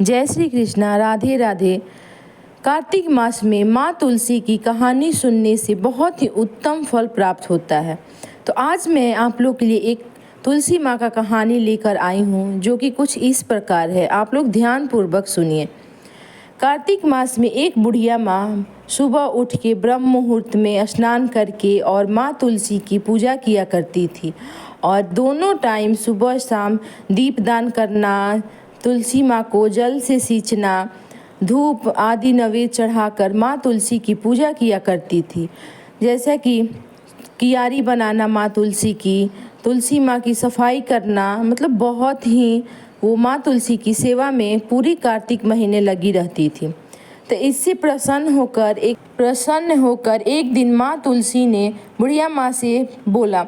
जय श्री कृष्णा, राधे राधे। कार्तिक मास में माँ तुलसी की कहानी सुनने से बहुत ही उत्तम फल प्राप्त होता है। तो आज मैं आप लोग के लिए एक तुलसी माँ का कहानी लेकर आई हूँ, जो कि कुछ इस प्रकार है। आप लोग ध्यानपूर्वक सुनिए। कार्तिक मास में एक बुढ़िया माँ सुबह उठ के ब्रह्म मुहूर्त में स्नान करके और माँ तुलसी की पूजा किया करती थी, और दोनों टाइम सुबह शाम दीपदान करना, तुलसी माँ को जल से सींचना, धूप आदि नैवेद्य चढ़ाकर माँ तुलसी की पूजा किया करती थी। जैसा कि कियारी बनाना माँ तुलसी माँ की सफाई करना, मतलब बहुत ही वो माँ तुलसी की सेवा में पूरी कार्तिक महीने लगी रहती थी। तो इससे प्रसन्न होकर एक दिन माँ तुलसी ने बुढ़िया माँ से बोला,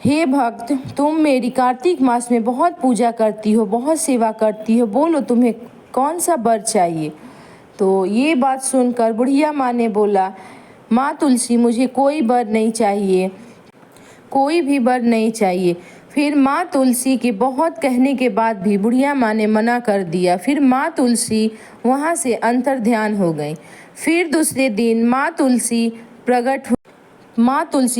हे भक्त, तुम मेरी कार्तिक मास में बहुत पूजा करती हो, बहुत सेवा करती हो, बोलो तुम्हें कौन सा वर चाहिए। तो ये बात सुनकर बुढ़िया माँ ने बोला, माँ तुलसी, मुझे कोई वर नहीं चाहिए, कोई भी वर नहीं चाहिए। फिर माँ तुलसी के बहुत कहने के बाद भी बुढ़िया माँ ने मना कर दिया। फिर माँ तुलसी वहाँ से अंतर्ध्यान हो गई। फिर दूसरे दिन माँ तुलसी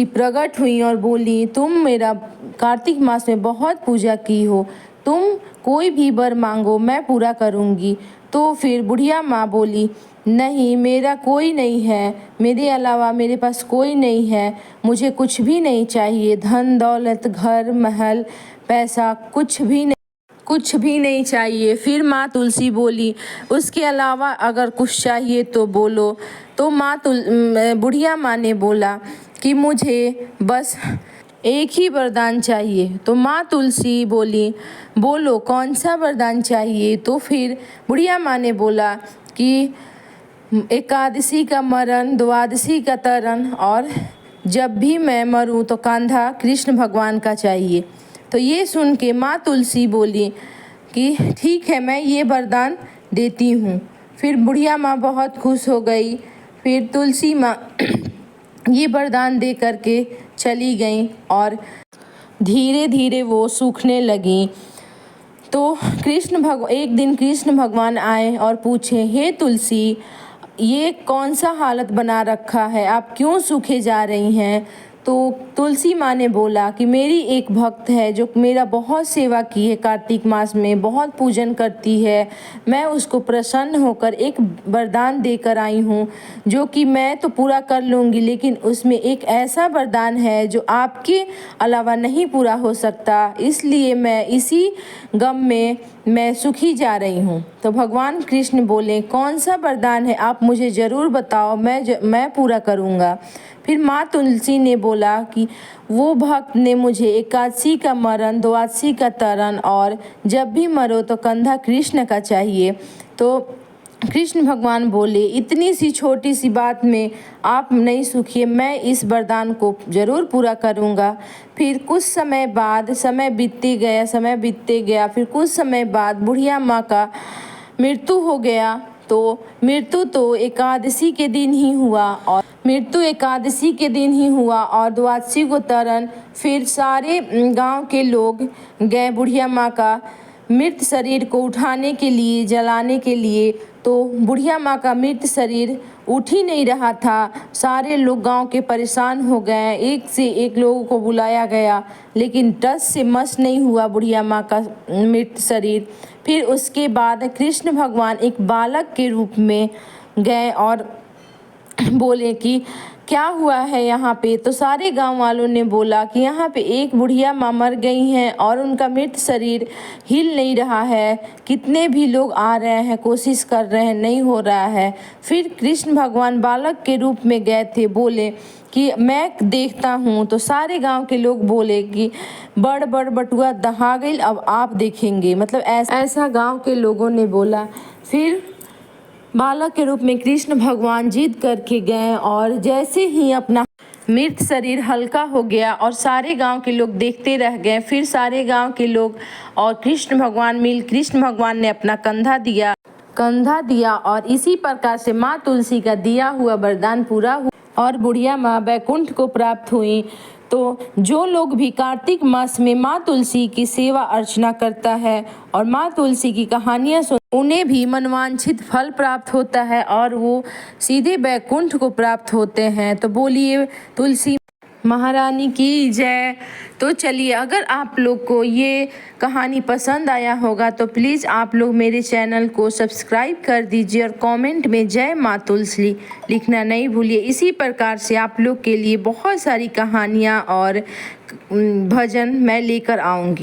प्रकट हुई और बोली, तुम मेरा कार्तिक मास में बहुत पूजा की हो, तुम कोई भी वर मांगो मैं पूरा करूँगी। तो फिर बुढ़िया माँ बोली, नहीं, मेरा कोई नहीं है, मेरे अलावा मेरे पास कोई नहीं है, मुझे कुछ भी नहीं चाहिए, धन दौलत घर महल पैसा कुछ भी नहीं चाहिए। फिर माँ तुलसी बोली, उसके अलावा अगर कुछ चाहिए तो बोलो। तो बुढ़िया माँ ने बोला कि मुझे बस एक ही वरदान चाहिए। तो माँ तुलसी बोली, बोलो कौन सा वरदान चाहिए। तो फिर बुढ़िया माँ ने बोला कि एकादशी का मरण, द्वादशी का तरण, और जब भी मैं मरूं तो कंधा कृष्ण भगवान का चाहिए। तो ये सुन के माँ तुलसी बोली कि ठीक है, मैं ये वरदान देती हूँ। फिर बुढ़िया माँ बहुत खुश हो गई। फिर तुलसी माँ ये वरदान दे करके चली गई और धीरे धीरे वो सूखने लगी। तो एक दिन कृष्ण भगवान आए और पूछे, हे तुलसी, ये कौन सा हालत बना रखा है, आप क्यों सूखे जा रही हैं। तो तुलसी माँ ने बोला कि मेरी एक भक्त है जो मेरा बहुत सेवा की है, कार्तिक मास में बहुत पूजन करती है, मैं उसको प्रसन्न होकर एक वरदान देकर आई हूँ, जो कि मैं तो पूरा कर लूँगी, लेकिन उसमें एक ऐसा वरदान है जो आपके अलावा नहीं पूरा हो सकता, इसलिए मैं इसी गम में मैं सुखी जा रही हूँ। तो भगवान कृष्ण बोले, कौन सा वरदान है, आप मुझे ज़रूर बताओ, मैं पूरा करूँगा। फिर माँ तुलसी ने बोला कि वो भक्त ने मुझे एकादशी का मरण, द्वादशी का तरण, और जब भी मरो तो कंधा कृष्ण का चाहिए। तो कृष्ण भगवान बोले, इतनी सी छोटी सी बात में आप नहीं सूखिए, मैं इस वरदान को ज़रूर पूरा करूँगा। फिर कुछ समय बाद समय बीतते गया। फिर कुछ समय बाद बुढ़िया माँ का मृत्यु हो गया। तो मृत्यु एकादशी के दिन ही हुआ और द्वादशी को तरण। फिर सारे गांव के लोग गए बुढ़िया माँ का मृत शरीर को उठाने के लिए, जलाने के लिए। तो बुढ़िया माँ का मृत शरीर उठ ही नहीं रहा था। सारे लोग गांव के परेशान हो गए, एक से एक लोगों को बुलाया गया, लेकिन टस से मस नहीं हुआ बुढ़िया माँ का मृत शरीर। फिर उसके बाद कृष्ण भगवान एक बालक के रूप में गए और बोले कि क्या हुआ है यहाँ पे। तो सारे गांव वालों ने बोला कि यहाँ पे एक बुढ़िया माँ मर गई हैं और उनका मृत शरीर हिल नहीं रहा है, कितने भी लोग आ रहे हैं, कोशिश कर रहे हैं, नहीं हो रहा है। फिर कृष्ण भगवान बालक के रूप में गए थे, बोले कि मैं देखता हूँ। तो सारे गांव के लोग बोले कि बड़ बटुआ दहा गई, अब आप देखेंगे, मतलब ऐसा गांव के लोगों ने बोला। फिर बालक के रूप में कृष्ण भगवान जिद करके गए और जैसे ही अपना मृत शरीर हल्का हो गया और सारे गांव के लोग देखते रह गए। फिर सारे गांव के लोग और कृष्ण भगवान ने अपना कंधा दिया और इसी प्रकार से माँ तुलसी का दिया हुआ वरदान पूरा हुआ और बुढ़िया माँ वैकुंठ को प्राप्त हुई। तो जो लोग भी कार्तिक मास में माँ तुलसी की सेवा अर्चना करता है और माँ तुलसी की कहानियाँ सुन, उन्हें भी मनवांछित फल प्राप्त होता है और वो सीधे बैकुंठ को प्राप्त होते हैं। तो बोलिए तुलसी महारानी की जय। तो चलिए, अगर आप लोग को ये कहानी पसंद आया होगा तो प्लीज़ आप लोग मेरे चैनल को सब्सक्राइब कर दीजिए और कमेंट में जय माँ तुलसी लिखना नहीं भूलिए। इसी प्रकार से आप लोग के लिए बहुत सारी कहानियाँ और भजन मैं लेकर आऊँगी।